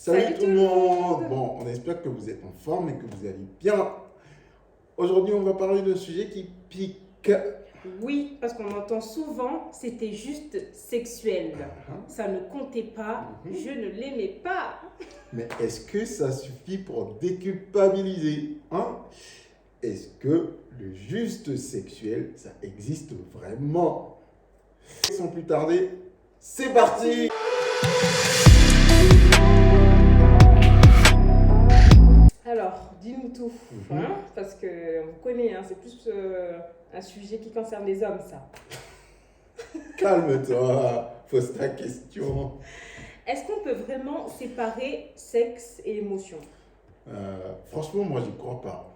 Salut tout le monde! Bon, on espère que vous êtes en forme et que vous allez bien. Aujourd'hui, on va parler d'un sujet qui pique. Oui, parce qu'on entend souvent, c'était juste sexuel. Hein? Ça ne comptait pas, Mhm. je ne l'aimais pas. Mais est-ce que ça suffit pour déculpabiliser, hein? Est-ce que le juste sexuel, ça existe vraiment? Sans plus tarder, c'est parti! Alors, dis-nous tout, hein, parce que vous connaissez, hein, c'est plus un sujet qui concerne les hommes, ça. Calme-toi, pose ta question. Est-ce qu'on peut vraiment séparer sexe et émotion? Franchement, moi, j'y crois pas.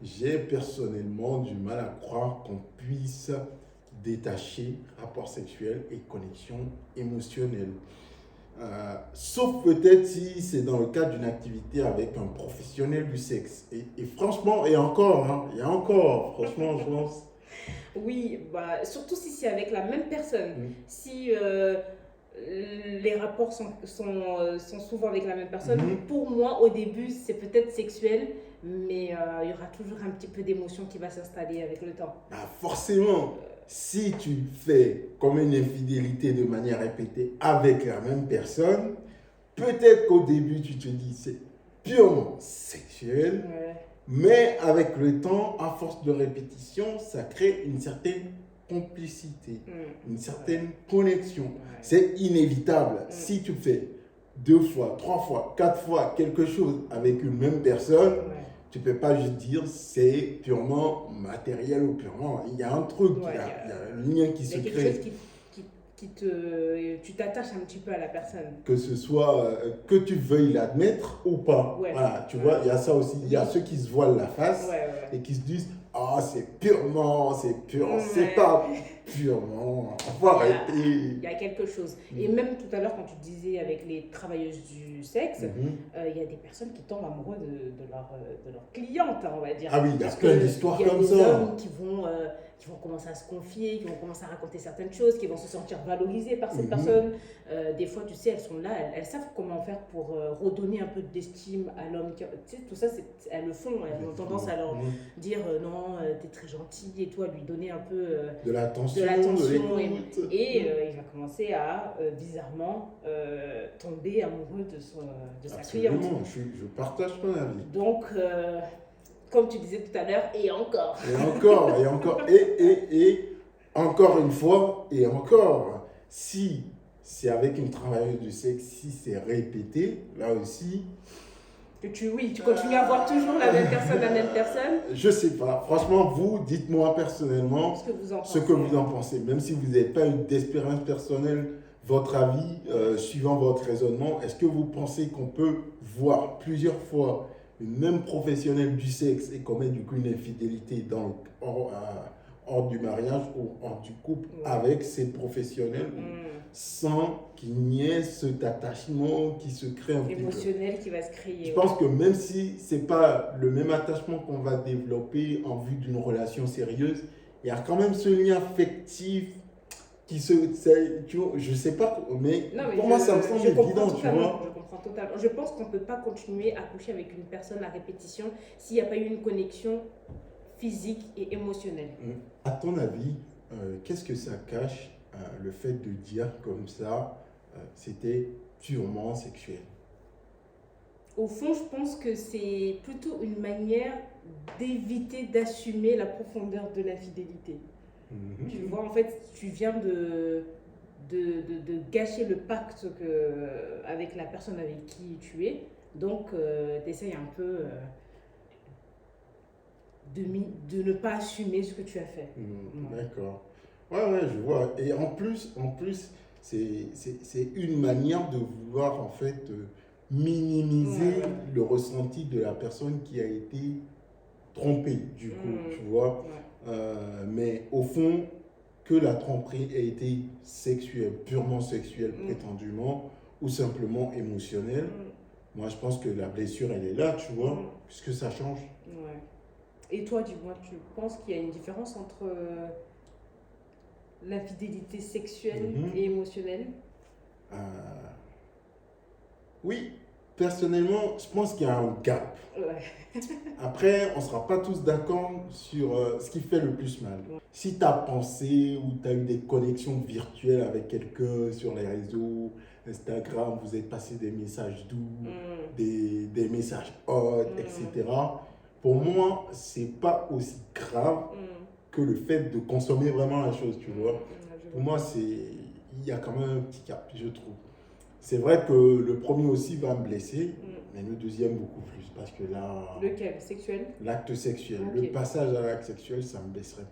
J'ai personnellement du mal à croire qu'on puisse détacher rapport sexuel et connexion émotionnelle. Sauf peut-être si c'est dans le cadre d'une activité avec un professionnel du sexe. Et franchement, et encore, hein, et encore, franchement, je pense. Oui, bah, surtout si c'est avec la même personne. Mm. Si les rapports sont souvent avec la même personne, Mhm. pour moi, au début, c'est peut-être sexuel, mais il y aura toujours un petit peu d'émotion qui va s'installer avec le temps. Forcément, si tu fais comme une infidélité de manière répétée avec la même personne, peut-être qu'au début, tu te dis c'est purement sexuel, Ouais. mais avec le temps, à force de répétition, ça crée une certaine complicité, une certaine connexion. Ouais. C'est inévitable. Si tu fais 2 fois, 3 fois, 4 fois quelque chose avec une même personne, Ouais. tu ne peux pas juste dire c'est purement matériel ou purement. Il y a un truc, Ouais, il y a un lien qui il y se a quelque crée. chose tu t'attaches un petit peu à la personne. Que ce soit que tu veuilles l'admettre ou pas. Ouais. Voilà, tu Ouais. vois, il y a ça aussi. Il y a Oui. ceux qui se voilent la face Ouais. et qui se disent ah, c'est purement, c'est pur, Ouais. c'est pas purement. Faut arrêter. Il y a quelque chose. Et Mm. même tout à l'heure, quand tu disais avec les travailleuses du sexe, Mhm. il y a des personnes qui tombent amoureux de leur cliente, hein, on va dire. Ah oui, il y a Parce plein que d'histoires il y a comme des ça. hommes qui vont commencer à se confier, qui vont commencer à raconter certaines choses, qui vont se sentir valorisés par cette Mhm. personne. Des fois, tu sais, elles sont là, elles savent comment faire pour redonner un peu d'estime à l'homme. Tu sais, tout ça, elles le font. Elles ont tendance à leur Mhm. dire non, t'es très gentil et toi, lui donner un peu De l'attention, de l'attention. de l'écoute. Et il va commencer à, bizarrement, tomber amoureux de sa cliente. Absolument, je partage ton avis. Donc, comme tu disais tout à l'heure, et encore. Et encore, et encore, et encore une fois, et encore, si c'est avec une travailleuse du sexe, si c'est répété, là aussi, Tu continues à voir toujours la même personne. je sais pas. Franchement, vous, dites-moi personnellement Ce que vous en pensez. ce que vous en pensez. Même si vous n'avez pas eu d'expérience personnelle, votre avis, suivant votre raisonnement, est-ce que vous pensez qu'on peut voir plusieurs fois une même professionnelle du sexe et commettre du coup une infidélité hors du mariage ou hors du couple avec ces professionnels sans qu'il n'y ait cet attachement qui se crée un petit peu. Émotionnel qui va se créer. Je pense que même si ce n'est pas le même attachement qu'on va développer en vue d'une relation sérieuse, il y a quand même ce lien affectif qui tu vois, je sais pas, mais pour moi ça me semble évident, tu vois. Je comprends totalement. Je pense qu'on ne peut pas continuer à coucher avec une personne à répétition s'il n'y a pas eu une connexion physique et émotionnelle. À ton avis, qu'est-ce que ça cache, le fait de dire comme ça, c'était purement sexuel? Au fond, je pense que c'est plutôt une manière d'éviter d'assumer la profondeur de l'infidélité. Mhm. Tu vois, en fait, tu viens de gâcher le pacte avec la personne avec qui tu es. Donc, tu essayes un peu de ne pas assumer ce que tu as fait. D'accord. Ouais, je vois. Et en plus c'est une manière de vouloir en fait minimiser le ressenti de la personne qui a été trompée, du coup, tu vois. Mais au fond, que la tromperie ait été sexuelle, purement sexuelle, prétendument, ou simplement émotionnelle, moi je pense que la blessure, elle est là, tu vois, puisque ça change. Ouais. Et toi, dis-moi, tu penses qu'il y a une différence entre l'infidélité sexuelle et émotionnelle? Oui, personnellement, je pense qu'il y a un gap. Ouais. Après, on ne sera pas tous d'accord sur ce qui fait le plus mal. Si tu as pensé ou tu as eu des connexions virtuelles avec quelqu'un sur les réseaux, Instagram, vous êtes passé des messages doux, des messages hot, etc. Pour moi, ce n'est pas aussi grave que le fait de consommer vraiment la chose, tu vois. Pour moi, il y a quand même un petit cap, je trouve. C'est vrai que le premier aussi va me blesser, mais le deuxième beaucoup plus, parce que là... Lequel? Sexuel? L'acte sexuel. Ok. Le passage à l'acte sexuel, ça me blesserait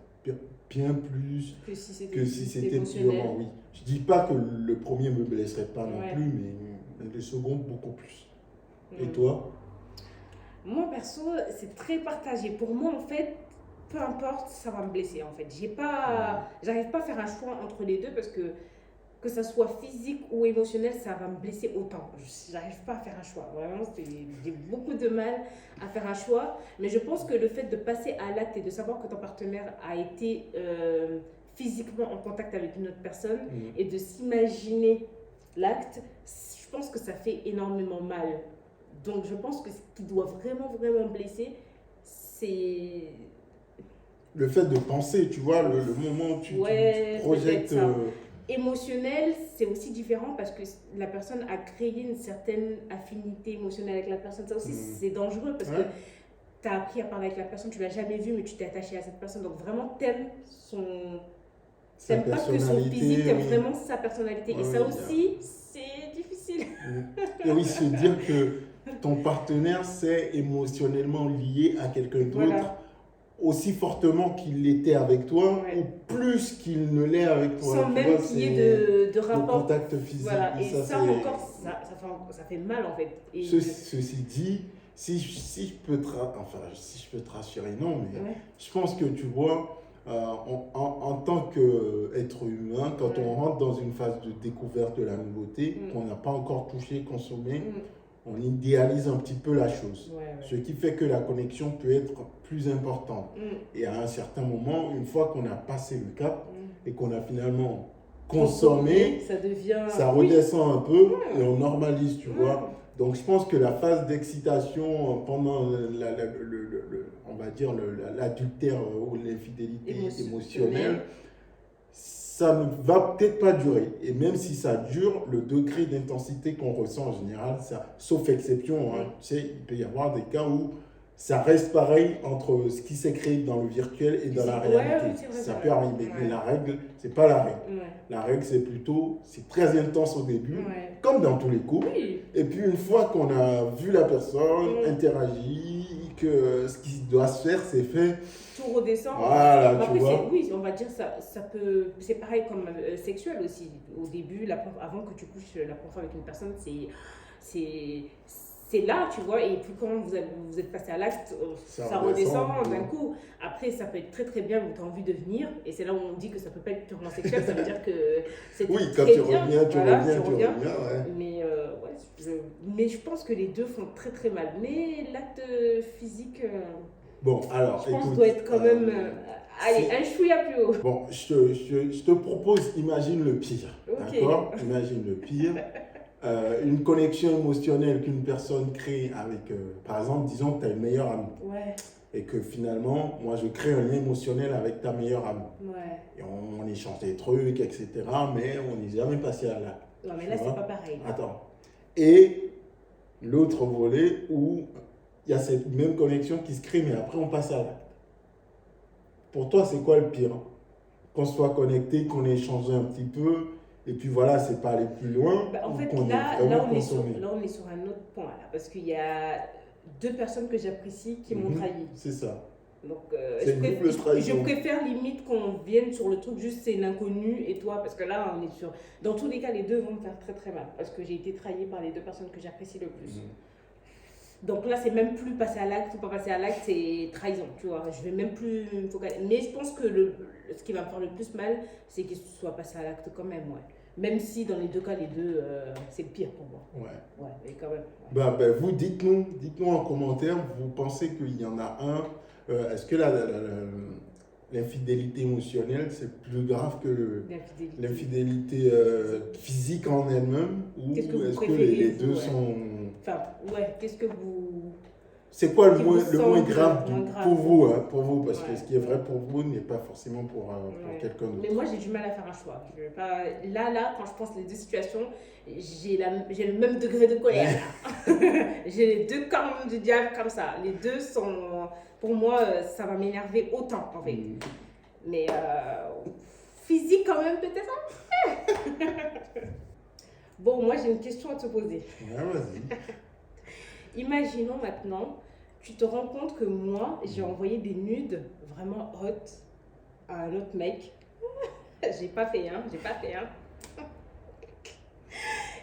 bien plus Que si que si c'était émotionnel. purement, oui. Je dis pas que le premier me blesserait pas non Ouais. plus, mais le second beaucoup plus. Et Mm. toi? Moi, perso, c'est très partagé. Pour moi, en fait, peu importe, ça va me blesser, en fait. J'arrive pas à faire un choix entre les deux parce que ça soit physique ou émotionnel, ça va me blesser autant. J'arrive pas à faire un choix. Vraiment, j'ai beaucoup de mal à faire un choix. Mais je pense que le fait de passer à l'acte et de savoir que ton partenaire a été physiquement en contact avec une autre personne et de s'imaginer l'acte, je pense que ça fait énormément mal. Donc je pense que ce qui doit vraiment, vraiment blesser, c'est... Le fait de penser, tu vois, le moment où tu projettes... Émotionnel, c'est aussi différent parce que la personne a créé une certaine affinité émotionnelle avec la personne. Ça aussi, c'est dangereux parce que tu as appris à parler avec la personne, tu l'as jamais vue, mais tu t'es attaché à cette personne. Donc vraiment, t'aimes pas que son physique, t'aimes vraiment sa personnalité. Et ça aussi, c'est difficile. Et oui, se dire que ton partenaire, c'est émotionnellement lié à quelqu'un d'autre. Voilà. Aussi fortement qu'il l'était avec toi, ou plus qu'il ne l'est avec toi. Sans même qu'il y ait de rapport. Le contact physique. Voilà. Et ça encore, ça fait mal en fait. Et ceci dit, si je peux te rassurer, non, mais je pense que tu vois, en tant qu'être humain, quand on rentre dans une phase de découverte de la nouveauté, qu'on n'a pas encore touché, consommé, on idéalise un petit peu la chose. Ce qui fait que la connexion peut être plus importante. Et à un certain moment, une fois qu'on a passé le cap et qu'on a finalement consommé, ça redescend un peu et on normalise, tu vois. Donc je pense que la phase d'excitation pendant on va dire l'adultère ou l'infidélité émotionnelle, ça ne va peut-être pas durer. Et même si ça dure, le degré d'intensité qu'on ressent en général, sauf exception, tu sais, il peut y avoir des cas où ça reste pareil entre ce qui s'est créé dans le virtuel et dans la réalité. Ça peut arriver. Mais la règle, c'est pas la règle. La règle, c'est plutôt, c'est très intense au début, comme dans tous les couples. Et puis une fois qu'on a vu la personne, interagi, que ce qui doit se faire, c'est fait. Tout redescend. Voilà, tu vois. Oui, on va dire ça peut... C'est pareil comme sexuel aussi. Au début, avant que tu couches la première fois avec une personne, c'est là, tu vois, et puis quand vous êtes passé à l'acte, ça redescend d'un coup. Après, ça peut être très très bien, tu as envie de venir, et c'est là où on dit que ça peut pas être purement sexuel, ça veut dire que c'est oui, très quand tu bien. reviens, tu reviens. Mais je pense que les deux font très très mal. Mais l'acte physique, bon, alors, je pense doit être quand même... allez, un chouïa plus haut. Bon, je te propose, imagine le pire, d'accord? Imagine le pire. Une connexion émotionnelle qu'une personne crée avec, par exemple, disons que tu as une meilleure amie. Et que finalement, moi, je crée un lien émotionnel avec ta meilleure amie. Et on échange des trucs, etc. Mais on n'est jamais passé à l'acte. Non, mais là, c'est pas pareil. Attends. Et l'autre volet où il y a cette même connexion qui se crée, mais après, on passe à l'acte. Pour toi, c'est quoi le pire? Qu'on soit connecté, qu'on ait échangé un petit peu, et puis voilà, c'est pas aller plus loin. En fait, là, on est sur un autre point, là, parce qu'il y a deux personnes que j'apprécie qui m'ont trahi. C'est ça. Donc, je préfère limite qu'on vienne sur le truc, juste c'est l'inconnu et toi, parce que là, on est sur... Dans tous les cas, les deux vont me faire très très mal, parce que j'ai été trahie par les deux personnes que j'apprécie le plus. Donc là, c'est même plus passer à l'acte ou pas passer à l'acte, c'est trahison, tu vois. Je vais même plus me focaliser. Mais je pense que ce qui va me faire le plus mal, c'est qu'il soit passé à l'acte quand même, Même si dans les deux cas, les deux, c'est le pire pour moi. Ouais, mais quand même. Vous, dites-nous en commentaire, vous pensez qu'il y en a un. Est-ce que l'infidélité émotionnelle, c'est plus grave que l'infidélité physique en elle-même? Ou est-ce que les deux sont Enfin, ouais, qu'est-ce que vous. C'est quoi Qui vous le moins semble grave, moins grave. pour vous, hein, pour vous, parce que Ouais. ce qui est vrai pour vous n'est pas forcément pour Ouais. quelqu'un d'autre. Mais moi, j'ai du mal à faire un choix. Je vais pas... Là, quand je pense les deux situations, j'ai le même degré de colère. J'ai les deux cornes du diable comme ça. Les deux sont... Pour moi, ça va m'énerver autant, en fait. Mm. Mais physique, quand même, peut-être. Bon, moi, j'ai une question à te poser. Ouais, vas-y. Imaginons maintenant, tu te rends compte que moi, j'ai envoyé des nudes vraiment hot à un autre mec. J'ai pas fait, hein.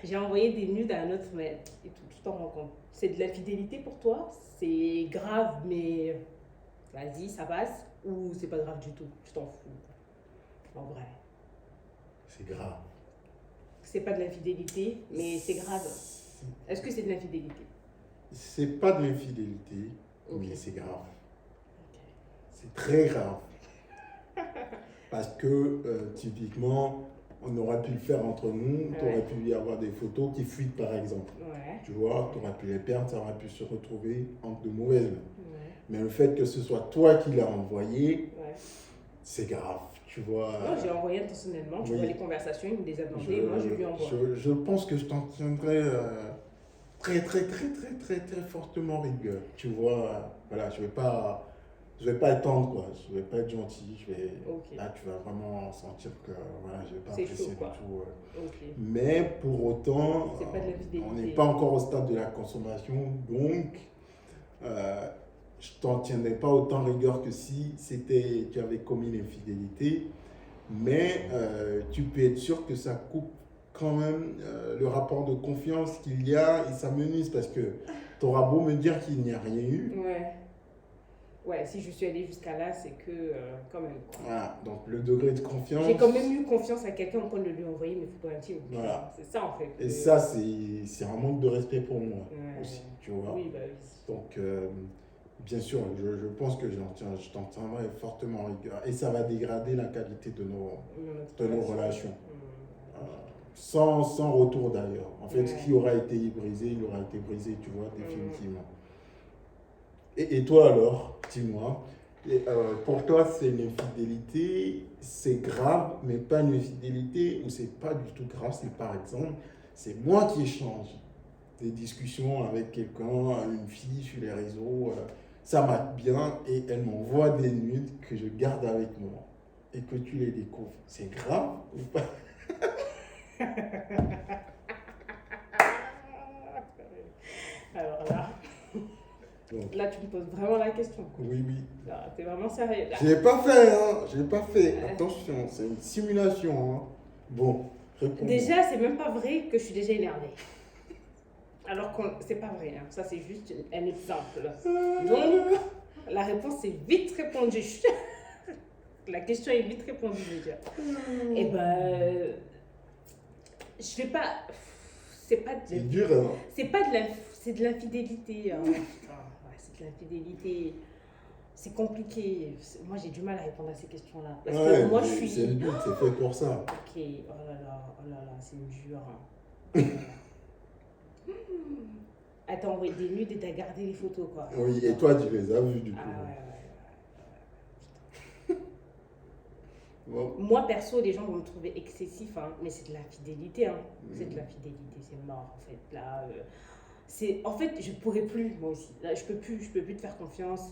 J'ai envoyé des nudes à un autre mec et tout, tu t'en rends compte. C'est de l'infidélité pour toi? C'est grave, mais vas-y, ça passe? Ou c'est pas grave du tout? Tu t'en fous? En vrai. C'est grave. C'est pas de l'infidélité, mais c'est grave. Est-ce que c'est de l'infidélité? C'est pas de l'infidélité, Ok. mais c'est grave. Ok. C'est très grave. Parce que, typiquement, on aurait pu le faire entre nous, tu aurais pu y avoir des photos qui fuitent, par exemple. Ouais. Tu vois, tu aurais pu les perdre, ça aurait pu se retrouver entre de mauvaises mains. Ouais. Mais le fait que ce soit toi qui l'as envoyé, Ouais. c'est grave. Tu vois. Non, j'ai envoyé intentionnellement. Tu oui. vois les conversations, il me les a demandées, moi je lui envoie. Je pense que je t'en tiendrai très fortement rigueur. Tu vois, voilà, je vais pas attendre quoi. Je vais pas être gentil. Ok. Là, tu vas vraiment sentir que voilà, je vais pas C'est apprécier chaud, du quoi. tout. Ok. Mais pour autant, C'est pas de l'infidélité. on n'est pas encore au stade de la consommation, donc je t'en tiendrai pas autant rigueur que si tu avais commis l'infidélité. Mais tu peux être sûr que ça coupe quand même le rapport de confiance qu'il y a et ça menace parce que tu auras beau me dire qu'il n'y a rien eu. Ouais. Ouais, si je suis allée jusqu'à là, c'est que quand même. Quoi. Voilà, donc le degré de confiance. J'ai quand même eu confiance à quelqu'un au point de lui envoyer mes photos intimes. Voilà. C'est ça en fait. Et ça, c'est un manque de respect pour moi aussi, tu vois. Oui, bah oui. Donc, bien sûr, je pense que je t'en tiendrai fortement rigueur. Et ça va dégrader la qualité de nos relations. Sans retour d'ailleurs. En fait, ce qui aura été brisé, il aura été brisé, tu vois, définitivement. Et toi alors, dis-moi, pour toi c'est une infidélité, c'est grave, mais pas une infidélité, ou c'est pas du tout grave, c'est par exemple, c'est moi qui échange des discussions avec quelqu'un, une fille sur les réseaux, ça mate bien, et elle m'envoie des nudes que je garde avec moi, et que tu les découvres. C'est grave ou pas? Alors là, Donc, là tu me poses vraiment la question. oui. Là, t'es vraiment sérieux là. Je l'ai pas fait, hein. Je l'ai pas fait. Attention, c'est une simulation, hein. Bon, réponds. Déjà, c'est même pas vrai que je suis déjà énervée. Alors que c'est pas vrai, hein. Ça c'est juste un exemple. Donc, la réponse est vite répondue. La question est vite répondue déjà. Et ben, je vais pas. C'est pas de. C'est dur, hein. C'est pas de c'est de l'infidélité. Hein. Ouais, c'est de l'infidélité. C'est compliqué. Moi, j'ai du mal à répondre à ces questions-là. Parce que moi, je suis. C'est le but, c'est fait pour ça. Ok, oh là là, c'est dur. Hein. Elle t'a envoyé des nudes et t'as gardé les photos, quoi. Oui, et toi, tu les as vus, du coup. Ah ouais. Bon. Moi, perso, les gens vont me trouver excessif, hein, mais c'est de l'infidélité. Hein. C'est de l'infidélité, c'est mort, en fait. Là, en fait, je pourrais plus, moi aussi. Là, je peux plus te faire confiance.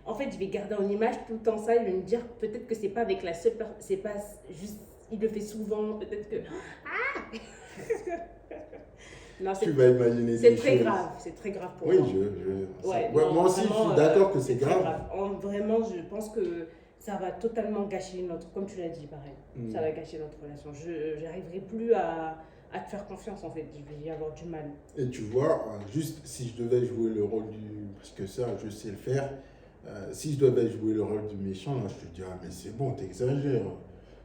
En fait, je vais garder en image tout le temps ça. Je vais me dire peut-être que c'est pas avec la seule personne, c'est pas juste, il le fait souvent. Peut-être que non, Tu vas imaginer c'est des très choses. grave. C'est très grave pour Oui, moi. Ouais, non, moi aussi, vraiment, je suis d'accord que c'est très grave. Vraiment, je pense que ça va totalement gâcher comme tu l'as dit, pareil. Ça va gâcher notre relation. Je n'arriverai plus à te faire confiance, en fait. Je vais y avoir du mal. Et tu vois, juste si je devais jouer le rôle parce que ça, je sais le faire. Si je devais jouer le rôle du méchant, là, je te dirais, mais c'est bon, t'exagères.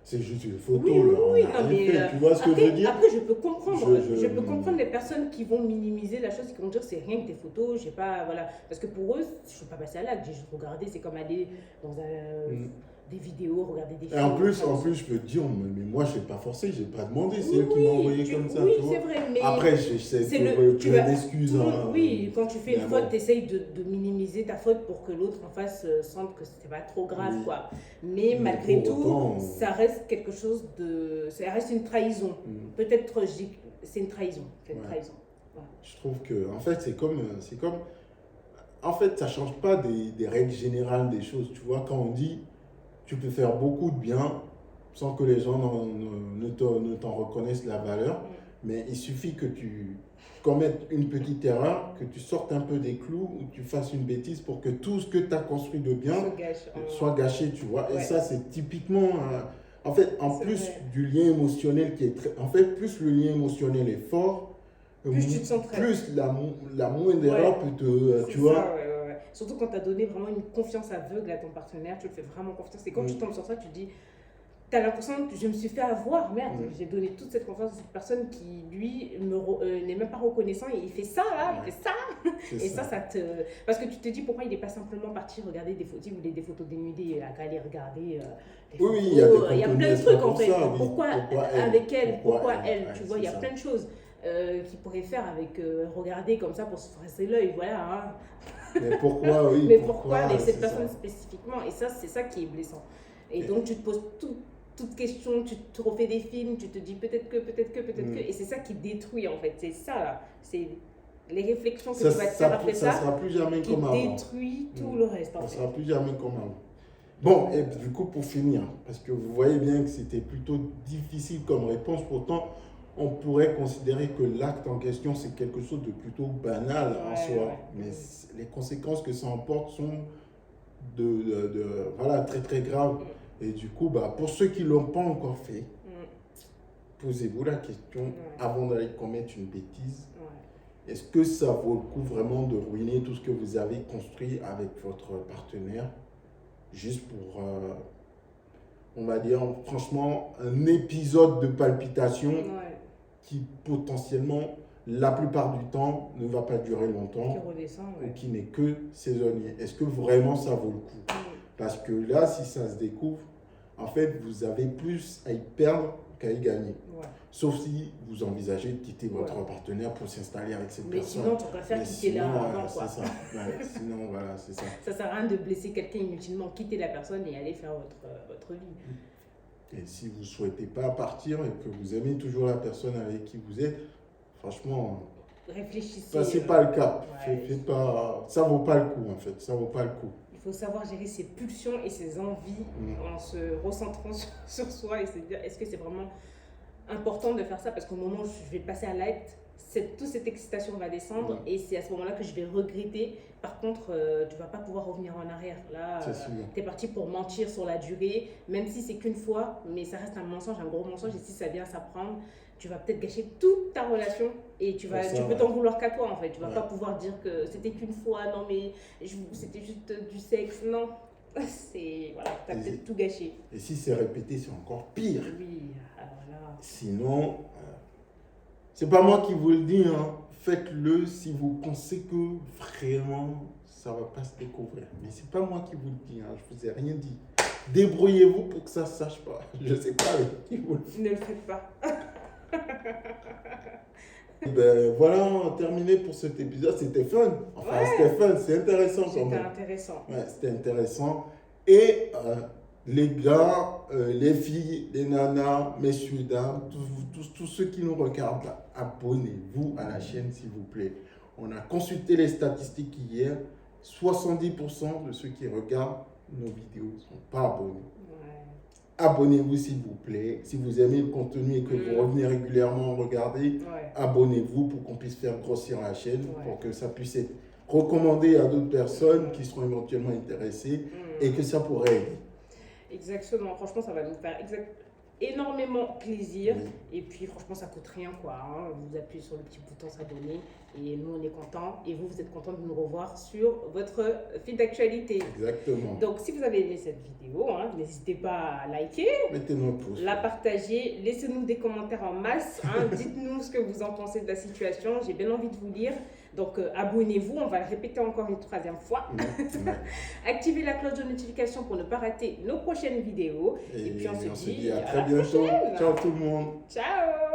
C'est juste une photo, là. Oui, on a non, rien mais fait. Tu vois ce que je veux dire? après, je peux comprendre. Je peux comprendre les personnes qui vont minimiser la chose, qui vont dire c'est rien que des photos, je sais pas, voilà. Parce que pour eux, je ne suis pas passée à l'acte, j'ai juste regardé, c'est comme aller dans des vidéos, regarder des Et films. en plus, je peux te dire, mais moi, je n'ai pas forcé, je n'ai pas demandé, c'est eux qui m'ont envoyé comme ça. Oui, tu vois. c'est vrai, mais Après, j'essaie c'est de trouver plein d'excuses. oui, quand tu fais une faute, bon. tu essayes de minimiser ta faute pour que l'autre en face sente que c'était pas trop grave, Oui. quoi. Mais malgré pour tout, autant, ça reste quelque chose de... Ça reste une trahison. Peut-être, c'est une trahison. C'est une Ouais. trahison. Voilà. Je trouve que, en fait, c'est comme, en fait, ça change pas des règles générales des choses. Tu vois, quand on dit, tu peux faire beaucoup de bien sans que les gens ne t'en reconnaissent la valeur, mais il suffit que tu commettes une petite erreur, que tu sortes un peu des clous ou que tu fasses une bêtise pour que tout ce que tu as construit de bien soit gâché, tu vois. Et ça, c'est typiquement, en fait, en plus du lien émotionnel qui est très, en fait, plus le lien émotionnel est fort, plus tu te sens très... plus la moindre erreur peut te, tu vois. Ouais. Surtout quand tu as donné vraiment une confiance aveugle à ton partenaire, tu le fais vraiment confiance. Et quand tu tombes sur ça, tu te dis, tu as l'impression que je me suis fait avoir, merde, j'ai donné toute cette confiance à cette personne qui, lui, n'est même pas reconnaissant et il fait ça, là, il fait ça. Et ça te... Parce que tu te dis pourquoi il n'est pas simplement parti regarder des photos, ou des photos dénudées, à aller regarder des photos. Oui, il y a plein de trucs en fait. Ça, pourquoi avec elle, pourquoi elle, tu vois, il y a ça. plein de choses qu'il pourrait faire avec regarder comme ça pour se fresser l'œil, voilà. Hein. Mais pourquoi, oui. Mais pourquoi avec cette personne spécifiquement? Et ça, c'est ça qui est blessant. Et donc, tu te poses toutes questions, tu te refais des films, tu te dis peut-être que, et c'est ça qui détruit en fait. C'est ça là. C'est les réflexions que tu vas te faire après ça. Ça sera plus jamais qui comme avant. Détruit tout le reste. Ça sera plus jamais comme avant. Bon, et du coup, pour finir, parce que vous voyez bien que c'était plutôt difficile comme réponse, pourtant, on pourrait considérer que l'acte en question, c'est quelque chose de plutôt banal en soi. Mais les conséquences que ça emporte sont voilà, très très graves. Et du coup, pour ceux qui ne l'ont pas encore fait, posez-vous la question avant d'aller commettre une bêtise. Est-ce que ça vaut le coup vraiment de ruiner tout ce que vous avez construit avec votre partenaire juste pour, on va dire, franchement, un épisode de palpitation qui potentiellement, la plupart du temps, ne va pas durer longtemps ou qui n'est que saisonnier. Est-ce que vraiment ça vaut le coup? Parce que là, si ça se découvre, en fait, vous avez plus à y perdre qu'à y gagner. Sauf si vous envisagez de quitter votre partenaire pour s'installer avec cette personne. Mais sinon, tu préfères quitter là avant. C'est ça. Sinon, voilà, c'est ça. Ça sert à rien de blesser quelqu'un inutilement. Quitter la personne et aller faire votre vie. Et si vous ne souhaitez pas partir et que vous aimez toujours la personne avec qui vous êtes, franchement, réfléchissez. Passez pas le cap. Ça vaut pas le coup, en fait. Ça vaut pas le coup. Il faut savoir gérer ses pulsions et ses envies en se recentrant sur soi et se dire est-ce que c'est vraiment important de faire ça, parce qu'au moment où je vais passer à l'acte, toute cette excitation va descendre et c'est à ce moment-là que je vais regretter. Par contre, tu ne vas pas pouvoir revenir en arrière. Là, tu es parti pour mentir sur la durée, même si c'est qu'une fois, mais ça reste un mensonge, un gros mensonge. Et si ça vient s'apprendre, tu vas peut-être gâcher toute ta relation et tu peux t'en vouloir qu'à toi en fait. Tu ne vas pas pouvoir dire que c'était qu'une fois, non mais c'était juste du sexe, non. Voilà, tu as peut-être tout gâché. Et si c'est répété, c'est encore pire. Oui, alors là. Sinon, c'est pas moi qui vous le dis, hein. Faites-le si vous pensez que vraiment ça va pas se découvrir. Mais c'est pas moi qui vous le dis, hein. Je vous ai rien dit. Débrouillez-vous pour que ça se sache pas. Je sais pas qui vous le dit. Ne le faites pas. Voilà, on a terminé pour cet épisode. C'était fun. Enfin, c'était fun, c'est intéressant quand même. C'était intéressant. C'était intéressant. Et les gars, les filles, les nanas, messieurs, dames, tous ceux qui nous regardent là, abonnez-vous à la chaîne s'il vous plaît. On a consulté les statistiques hier. 70% de ceux qui regardent nos vidéos ne sont pas abonnés. Abonnez-vous s'il vous plaît. Si vous aimez le contenu et que vous revenez régulièrement regarder, abonnez-vous pour qu'on puisse faire grossir la chaîne, pour que ça puisse être recommandé à d'autres personnes qui seront éventuellement intéressées et que ça pourrait aider. Exactement. Franchement, ça va nous faire énormément plaisir. Et puis, franchement, ça coûte rien, quoi. Hein. Vous appuyez sur le petit bouton s'abonner et nous, on est contents. Et vous êtes contents de nous revoir sur votre fil d'actualité. Exactement. Donc, si vous avez aimé cette vidéo, n'hésitez pas à liker, mettez-nous un pouce, la partager, laissez-nous des commentaires en masse. Dites-nous ce que vous en pensez de la situation. J'ai bien envie de vous lire. Donc, abonnez-vous, on va le répéter encore une troisième fois. Activez la cloche de notification pour ne pas rater nos prochaines vidéos. Et puis, on se dit à très bientôt. Ciao tout le monde. Ciao.